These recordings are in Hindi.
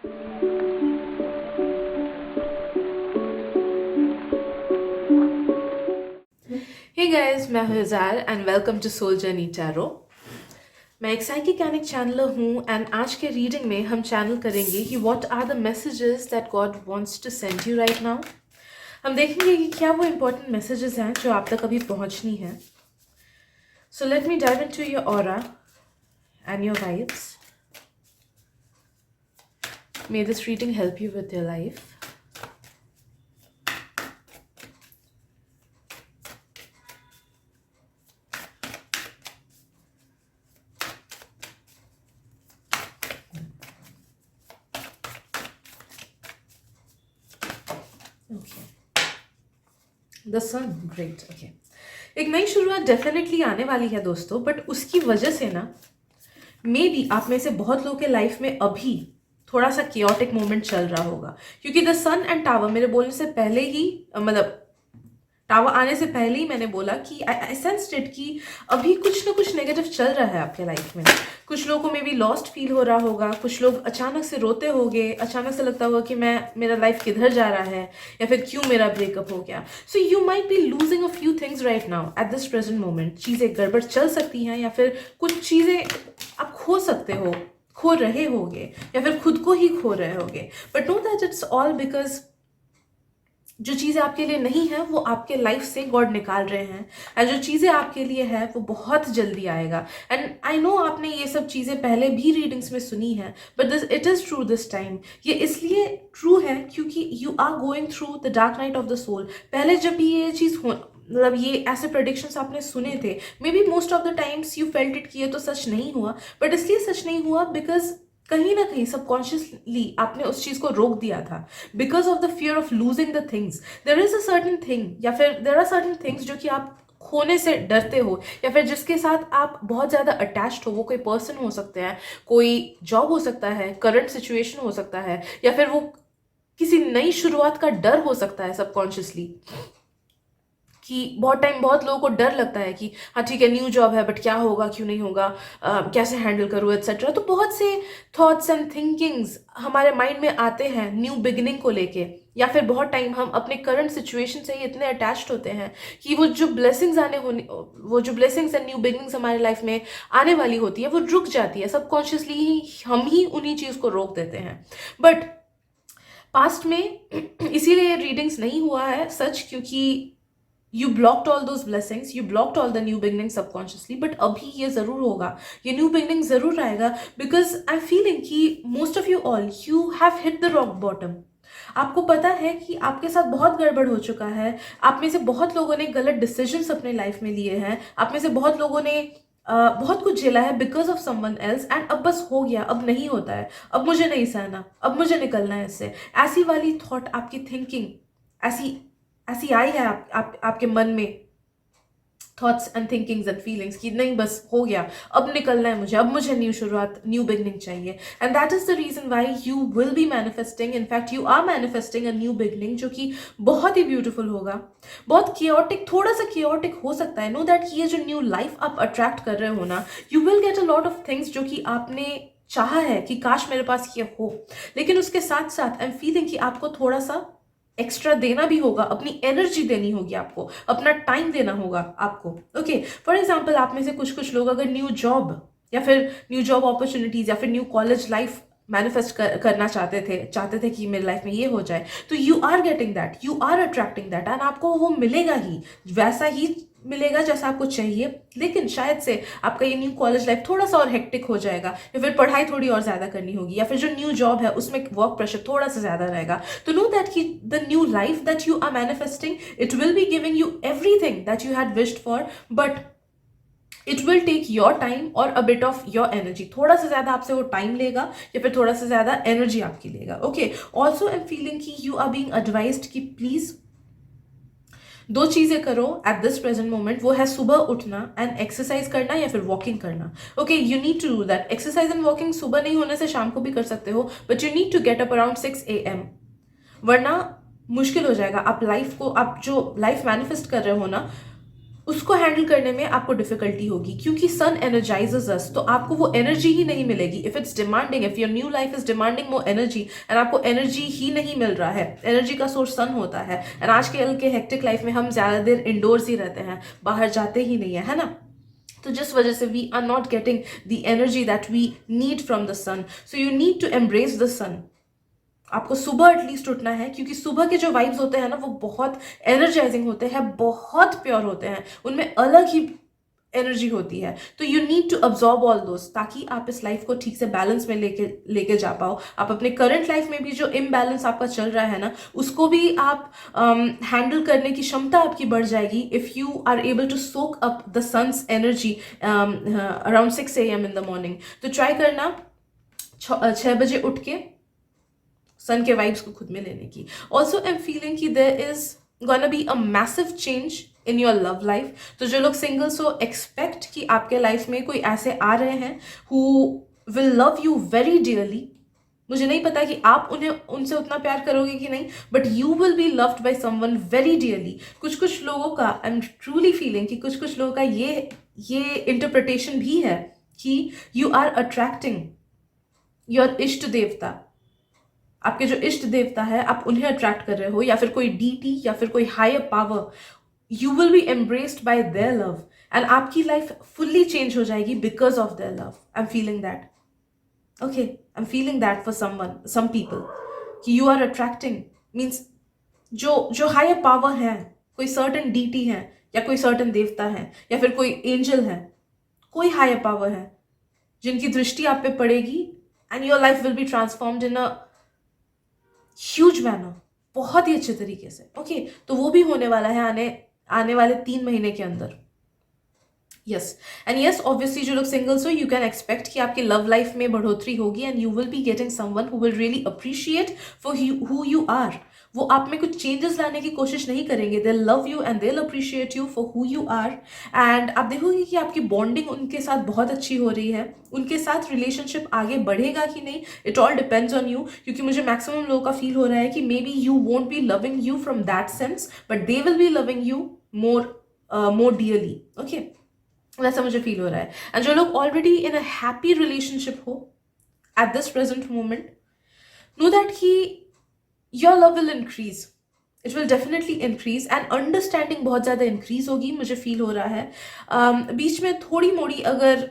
Hey guys, मैं हूँ Izhar and welcome to soul journey tarot. मैं एक साइकिक चैनलर हूँ एंड आज के रीडिंग में हम चैनल करेंगे कि what are the messages that God wants to send you right now. हम देखेंगे कि क्या वो इम्पोर्टेंट मैसेजेस हैं जो आप तक अभी पहुँचनी है। So let me dive into your aura and your vibes. May this reading help you with your life. The sun, great. Okay, एक नई शुरुआत डेफिनेटली आने वाली है दोस्तों, बट उसकी वजह से ना मे बी आप में से बहुत लोगों के लाइफ में अभी थोड़ा सा कियोटिक मोमेंट चल रहा होगा, क्योंकि द सन एंड टावर मेरे बोलने से पहले ही मतलब टावर आने से पहले ही मैंने बोला कि आई सेंस्ड इट कि अभी कुछ ना कुछ नेगेटिव चल रहा है आपके लाइफ में। कुछ लोगों को मे बी लॉस्ट फील हो रहा होगा, कुछ लोग अचानक से रोते होंगे, अचानक से लगता होगा कि मेरा लाइफ किधर जा रहा है या फिर क्यों मेरा ब्रेकअप हो गया। So you might be losing a few things right now at this present moment. चीज़ें गड़बड़ चल सकती हैं या फिर कुछ चीज़ें आप खो सकते हो, खो रहे होगे या फिर खुद को ही खो रहे होगे। But know that it's all because जो चीज़ें आपके लिए नहीं है वो आपके लाइफ से गॉड निकाल रहे हैं, और जो चीज़ें आपके लिए है वो बहुत जल्दी आएगा। एंड आई नो आपने ये सब चीज़ें पहले भी रीडिंग्स में सुनी है, but this it is true this time. ये इसलिए ट्रू है क्योंकि you are going through the dark night of the soul. पहले जब भी ये चीज़ मतलब ये ऐसे प्रेडिक्शंस आपने सुने थे, may be most of the times you felt it कि ये तो सच नहीं हुआ, बट इसलिए सच नहीं हुआ बिकॉज कहीं ना कहीं सबकॉन्शियसली आपने उस चीज को रोक दिया था, because of the fear of losing the things. There is a certain thing या फिर देयर आर सर्टेन थिंग्स जो कि आप खोने से डरते हो, या फिर जिसके साथ आप बहुत ज़्यादा अटैच्ड हो। वो कोई पर्सन हो सकते हैं, कोई जॉब हो सकता है, करंट सिचुएशन हो सकता है, या फिर वो किसी नई शुरुआत का डर हो सकता है सबकॉन्शियसली। कि बहुत लोगों को डर लगता है कि हाँ ठीक है न्यू जॉब है, बट क्या होगा, क्यों नहीं होगा, कैसे हैंडल करूँ एट्सेट्रा। तो बहुत से थॉट्स एंड थिंकिंग्स हमारे माइंड में आते हैं न्यू बिगिनिंग को लेके, या फिर बहुत टाइम हम अपने करंट सिचुएशन से ही इतने अटैच्ड होते हैं कि वो जो ब्लेसिंग्स एंड न्यू बिगिनिंग्स हमारे लाइफ में आने वाली होती है वो रुक जाती है। सबकॉन्शियसली ही हम ही उन्हीं चीज़ को रोक देते हैं। बट पास्ट में इसीलिए रीडिंग्स नहीं हुआ है सच, क्योंकि you blocked all those blessings, you blocked all the new beginning subconsciously. But अभी ये जरूर होगा, ये न्यू बिगनिंग जरूर आएगा, बिकॉज आई एम फीलिंग कि most of you have hit the rock bottom. आपको पता है कि आपके साथ बहुत गड़बड़ हो चुका है। आप में से बहुत लोगों ने गलत डिसीजंस अपने लाइफ में लिए हैं। आप में से बहुत लोगों ने बहुत कुछ झेला है because of someone else, and अब बस हो गया, अब नहीं होता है, अब मुझे नहीं सहना, अब मुझे निकलना है इससे। ऐसी वाली थॉट, आपकी थिंकिंग ऐसी ऐसी आई है आपके मन में, thoughts and thinkings and feelings कि नहीं बस हो गया, अब निकलना है मुझे, अब मुझे न्यू शुरुआत, न्यू बिगनिंग चाहिए। And that is the reason why you will be manifesting, in fact you are manifesting a new beginning, जो कि बहुत ही ब्यूटीफुल होगा। बहुत कियोटिक, थोड़ा सा कियोटिक हो सकता है, नो दैट ये जो न्यू लाइफ आप अट्रैक्ट कर रहे हो ना, you will get a lot of things जो कि आपने चाहा है कि काश मेरे पास ये हो। लेकिन उसके साथ साथ आई एम फीलिंग कि आपको थोड़ा सा एक्स्ट्रा देना भी होगा, अपनी एनर्जी देनी होगी आपको, अपना टाइम देना होगा आपको। ओके, फॉर एग्जाम्पल आप में से कुछ लोग अगर न्यू जॉब या फिर न्यू जॉब अपॉर्चुनिटीज या फिर न्यू कॉलेज लाइफ मैनिफेस्ट करना चाहते थे कि मेरी लाइफ में ये हो जाए, तो you are getting that, you are attracting that, and आपको वो मिलेगा ही, वैसा ही मिलेगा जैसा आपको चाहिए। लेकिन शायद से आपका ये न्यू कॉलेज लाइफ थोड़ा सा और हेक्टिक हो जाएगा, या फिर पढ़ाई थोड़ी और ज़्यादा करनी होगी, या फिर जो न्यू जॉब है उसमें वर्क प्रेशर थोड़ा सा ज़्यादा रहेगा। तो नो दैट कि the new life that you are manifesting, it will be giving you everything that you had wished for, but it will take your time और a bit of your energy. थोड़ा सा ज्यादा आपसे वो टाइम लेगा या फिर थोड़ा सा ज्यादा एनर्जी आपकी लेगा। Okay, also I am feeling कि यू आर बीइंग एडवाइज्ड कि प्लीज दो चीजें करो एट दिस प्रेजेंट मोमेंट, वो है सुबह उठना एंड एक्सरसाइज करना या फिर वॉकिंग करना। Okay, you need to do that. Exercise and walking सुबह नहीं होने से शाम को भी कर सकते हो, but you need to get up around 6 AM, वरना मुश्किल हो जाएगा। आप जो लाइफ मैनिफेस्ट कर रहे हो ना, उसको हैंडल करने में आपको डिफिकल्टी होगी, क्योंकि सन एनर्जाइजेस अस, तो आपको वो एनर्जी ही नहीं मिलेगी। If it's demanding, if your new life is demanding more energy and आपको एनर्जी ही नहीं मिल रहा है, एनर्जी का सोर्स सन होता है, एंड आज के हेक्टिक लाइफ में हम ज्यादा देर इंडोर्स ही रहते हैं, बाहर जाते ही नहीं है ना, तो जिस वजह से we are not getting the energy that we need from the sun. So you need to embrace the sun. आपको सुबह एटलीस्ट उठना है, क्योंकि सुबह के जो वाइब्स होते हैं ना वो बहुत एनर्जाइजिंग होते हैं, बहुत प्योर होते हैं, उनमें अलग ही एनर्जी होती है। तो you need to absorb all those, ताकि आप इस लाइफ को ठीक से बैलेंस में लेके जा पाओ। आप अपने करंट लाइफ में भी जो इम्बैलेंस आपका चल रहा है ना, उसको भी आप हैंडल करने की क्षमता आपकी बढ़ जाएगी if you are able to soak up the sun's energy around 6 AM in the morning. तो ट्राई करना 6 बजे उठ के सन के वाइब्स को खुद में लेने की। ऑल्सो आई एम फीलिंग कि there is gonna be a massive change in your love life. तो जो लोग सिंगल्स हो, एक्सपेक्ट कि आपके लाइफ में कोई ऐसे आ रहे हैं who will love you very dearly. मुझे नहीं पता कि आप उनसे उतना प्यार करोगे कि नहीं, but you will be loved by someone very dearly. कुछ लोगों का, आई एम ट्रूली फीलिंग कि कुछ लोगों का ये इंटरप्रिटेशन भी है कि यू आर अट्रैक्टिंग योर इष्ट देवता। आपके जो इष्ट देवता है, आप उन्हें अट्रैक्ट कर रहे हो, या फिर कोई डीटी या फिर कोई higher power. You will be embraced by their love and आपकी लाइफ फुल्ली चेंज हो जाएगी because of their love. I am feeling that. Okay, I am feeling that for some people कि यू आर अट्रैक्टिंग मीन्स जो हायर पावर है, कोई सर्टन डीटी है या कोई सर्टन देवता है या फिर कोई एंजल है, कोई हायर पावर है जिनकी दृष्टि आप पे पड़ेगी and your life will be transformed in a huge manner, बहुत ही अच्छे तरीके से। ओके, तो वो भी होने वाला है आने वाले 3 महीने के अंदर। यस एंड यस, ऑब्वियसली जो लोग सिंगल्स हो, यू कैन एक्सपेक्ट कि आपकी लव लाइफ में बढ़ोतरी होगी and you will be getting someone who will really appreciate for who you are. वो आप में कुछ चेंजेस लाने की कोशिश नहीं करेंगे। They love you and they will appreciate you for who you are. And आप देखोगे कि आपकी बॉन्डिंग उनके साथ बहुत अच्छी हो रही है। उनके साथ रिलेशनशिप आगे बढ़ेगा कि नहीं, it all depends on you, क्योंकि मुझे मैक्सिमम लोगों का फील हो रहा है कि maybe you won't be loving you from that sense, but they will be loving you more dearly. Okay, वैसा मुझे फील हो रहा है। एंड जो लोग already in a happy relationship हो at this present moment, know that कि your love will increase, it will definitely increase and understanding बहुत ज़्यादा इंक्रीज होगी, मुझे फील हो रहा है। बीच में थोड़ी मोड़ी अगर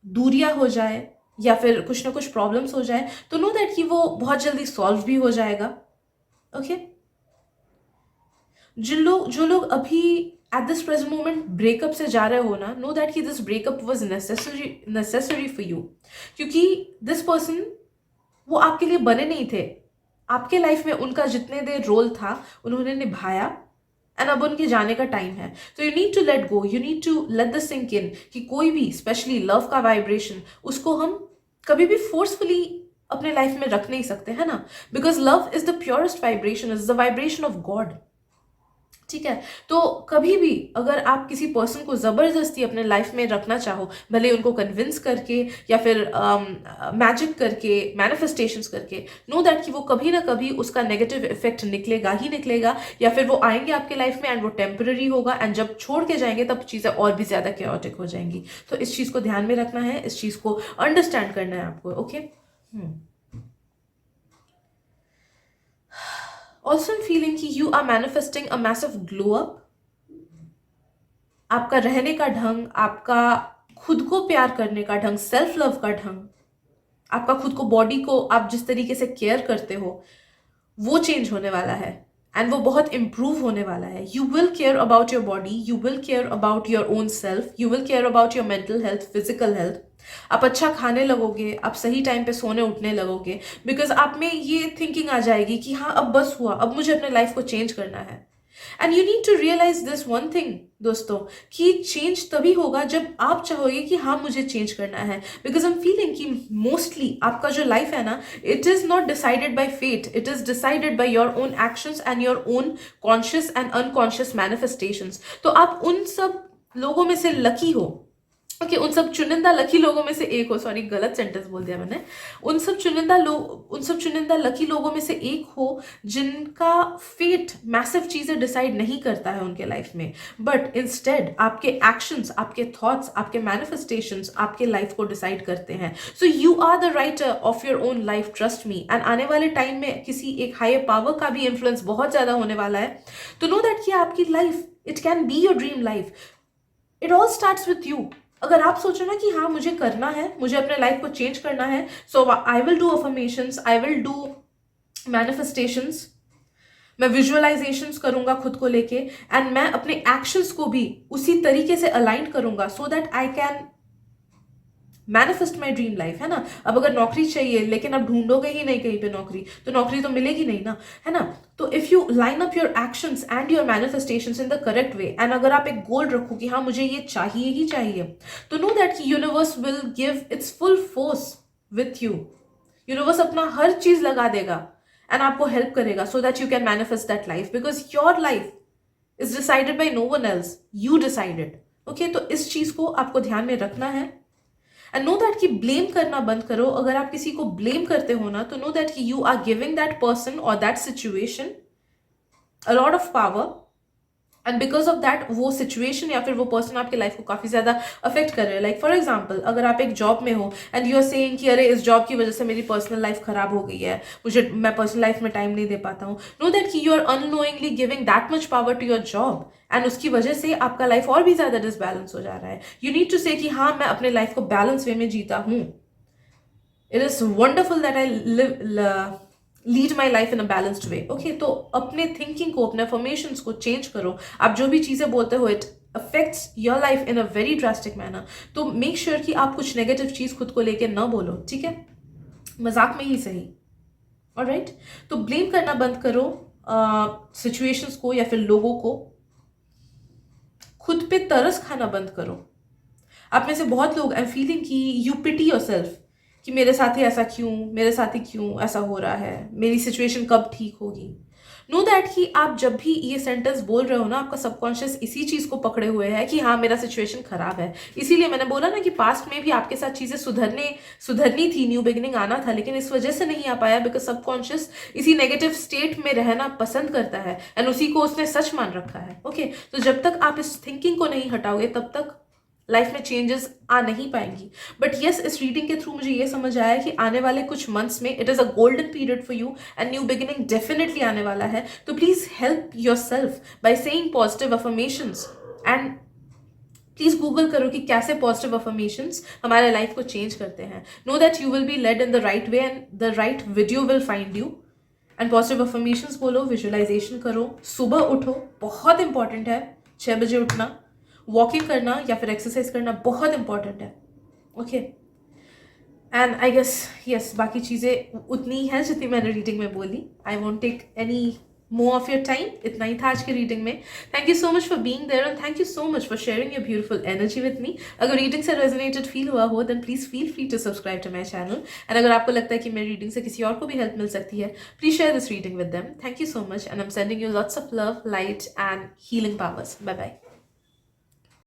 दूरियां हो जाए या फिर कुछ ना कुछ प्रॉब्लम्स हो जाए, तो नो दैट कि वो बहुत जल्दी सॉल्व भी हो जाएगा। ओके, जो लोग अभी eight this present moment breakup से जा रहे हो ना, नो दैट कि this breakup was necessary for you, क्योंकि दिस पर्सन वो आपके लिए बने नहीं थे। आपके लाइफ में उनका जितने देर रोल था उन्होंने निभाया एंड अब उनके जाने का टाइम है। तो you need to let go, you need to let the sink in कि कोई भी, स्पेशली लव का वाइब्रेशन, उसको हम कभी भी फोर्सफुली अपने लाइफ में रख नहीं सकते, है ना, because love is the purest vibration, is the vibration of God. ठीक है, तो कभी भी अगर आप किसी पर्सन को ज़बरदस्ती अपने लाइफ में रखना चाहो, भले उनको कन्विंस करके या फिर मैजिक करके, मैनिफेस्टेशंस करके, नो दैट कि वो कभी ना कभी उसका नेगेटिव इफेक्ट निकलेगा ही निकलेगा, या फिर वो आएंगे आपके लाइफ में एंड वो टेम्पररी होगा एंड जब छोड़ के जाएंगे तब चीज़ें और भी ज़्यादा कैओटिक हो जाएंगी। तो इस चीज़ को ध्यान में रखना है, इस चीज़ को अंडरस्टैंड करना है आपको। ओके, Also I'm feeling कि you are manifesting a massive glow up। आपका रहने का ढंग, आपका खुद को प्यार करने का ढंग, सेल्फ लव का ढंग, आपका खुद को, बॉडी को आप जिस तरीके से केयर करते हो, वो चेंज होने वाला है एंड वो बहुत इम्प्रूव होने वाला है। You will care about your body, you will care about your own self, you will care about your mental health, physical health. आप अच्छा खाने लगोगे, आप सही टाइम पे सोने उठने लगोगे, बिकॉज आप में ये थिंकिंग आ जाएगी कि हाँ अब बस हुआ, अब मुझे अपने लाइफ को चेंज करना है। And you need to realize this one thing दोस्तों, कि चेंज तभी होगा जब आप चाहोगे कि हाँ मुझे चेंज करना है। बिकॉज आई एम फीलिंग कि मोस्टली आपका जो लाइफ है ना, it is not decided by fate, it is decided by your own actions and your own conscious and unconscious manifestations. तो आप उन सब लोगों में से लकी हो ओके उन सब चुनिंदा लकी लोगों में से एक हो, सॉरी गलत सेंटेंस बोल दिया मैंने, उन सब चुनिंदा लकी लोगों में से एक हो जिनका फेट मैसिव चीजें डिसाइड नहीं करता है उनके लाइफ में, बट इंस्टेड आपके एक्शंस, आपके थॉट्स, आपके मैनिफेस्टेशंस आपके लाइफ को डिसाइड करते हैं. So you are the writer of your own life, trust me. And आने वाले टाइम में किसी एक हायर पावर का भी इन्फ्लुएंस बहुत ज्यादा होने वाला है. तो नो दैट कि आपकी life, it can be your dream life. It all starts with you. अगर आप सोचो ना कि हाँ मुझे करना है, मुझे अपने लाइफ को चेंज करना है, so I will do affirmations, I will do manifestations, मैं विजुअलाइजेशंस करूंगा खुद को लेके, एंड मैं अपने एक्शंस को भी उसी तरीके से अलाइन करूंगा so that I can manifest my dream life, है ना. अब अगर नौकरी चाहिए लेकिन अब ढूंढोगे ही नहीं कहीं पे नौकरी, तो नौकरी तो मिलेगी नहीं ना, है ना. तो if you line up your actions and your manifestations in the correct way, and अगर आप एक गोल रखो कि हाँ मुझे ये चाहिए ही चाहिए, तो नो दैट कि universe will give its full force with you. Universe अपना हर चीज लगा देगा एंड आपको हेल्प करेगा so that you can manifest that life, because your life is decided by no one else, you decided. Okay, तो इस चीज को आपको ध्यान में रखना है. एंड नो दैट कि ब्लेम करना बंद करो. अगर आप किसी को ब्लेम करते हो ना, तो नो दैट कि you are giving that person और that situation a lot of power, and because of that वो सिचुएशन या फिर वो पर्सन आपके लाइफ को काफी ज्यादा अफेक्ट कर रहे हैं. लाइक फॉर एग्जाम्पल, अगर आप एक जॉब में हो एंड यू आर सेइंग कि अरे इस जॉब की वजह से मेरी पर्सनल लाइफ खराब हो गई है, मैं पर्सनल लाइफ में टाइम नहीं दे पाता हूँ. नो दैट कि you are unknowingly giving that much power to your job, and उसकी वजह से आपका लाइफ और भी ज्यादा डिसबैलेंस हो जा रहा है. यू नीड टू से कि हाँ मैं अपने लाइफ को बैलेंस वे में जीता हूँ. It is wonderful that I lead my life in a balanced way. Okay, तो अपने थिंकिंग को, अपने अफर्मेशंस को चेंज करो. आप जो भी चीजें बोलते हो it affects your life in a very drastic manner. तो मेक श्योर कि आप कुछ नेगेटिव चीज खुद को लेके न बोलो, ठीक है, मजाक में ही सही. ऑलराइट, तो ब्लेम करना बंद करो सिचुएशंस को या फिर लोगों को. खुद पे तरस खाना बंद करो. आप में से बहुत लोग, आई एम फीलिंग कि यू पिटी योरसेल्फ कि मेरे साथ ही ऐसा क्यों, मेरे साथ ही क्यों ऐसा हो रहा है, मेरी सिचुएशन कब ठीक होगी. नो दैट कि आप जब भी ये सेंटेंस बोल रहे हो ना, आपका सबकॉन्शियस इसी चीज को पकड़े हुए है कि हाँ मेरा सिचुएशन खराब है. इसीलिए मैंने बोला ना कि पास्ट में भी आपके साथ चीजें सुधरनी थी, न्यू बिगिनिंग आना था, लेकिन इस वजह से नहीं आ पाया बिकॉज सबकॉन्शियस इसी नेगेटिव स्टेट में रहना पसंद करता है एंड उसी को उसने सच मान रखा है. ओके, तो जब तक आप इस थिंकिंग को नहीं हटाओगे तब तक लाइफ में चेंजेस आ नहीं पाएंगी. बट यस, इस रीडिंग के थ्रू मुझे ये समझ आया कि आने वाले कुछ मंथ्स में it is a golden period for you and new beginning definitely आने वाला है. तो please help your self by saying positive affirmations, and please Google करो कि कैसे पॉजिटिव अफर्मेशंस हमारे लाइफ को चेंज करते हैं. Know that you will be led in the right way and the right video will find you. And positive affirmations बोलो, विजुअलाइजेशन करो, सुबह उठो, बहुत इंपॉर्टेंट है 6 बजे उठना. वॉकिंग करना या फिर एक्सरसाइज करना बहुत इंपॉर्टेंट है. Okay, and I guess yes, बाकी चीज़ें उतनी ही हैं जितनी मैंने रीडिंग में बोली. I won't take any more of your time. इतना ही था आज की रीडिंग में. Thank you so much for being there and thank you so much for sharing your beautiful energy with me. अगर रीडिंग से रेजोनेटेड फील हुआ हो then please feel free to subscribe to my channel. And अगर आपको लगता है कि मेरी रीडिंग से किसी और को भी हेल्प मिल सकती है, please share this reading with them. Thank you so much and I am sending you lots of love, light and healing powers. Bye bye.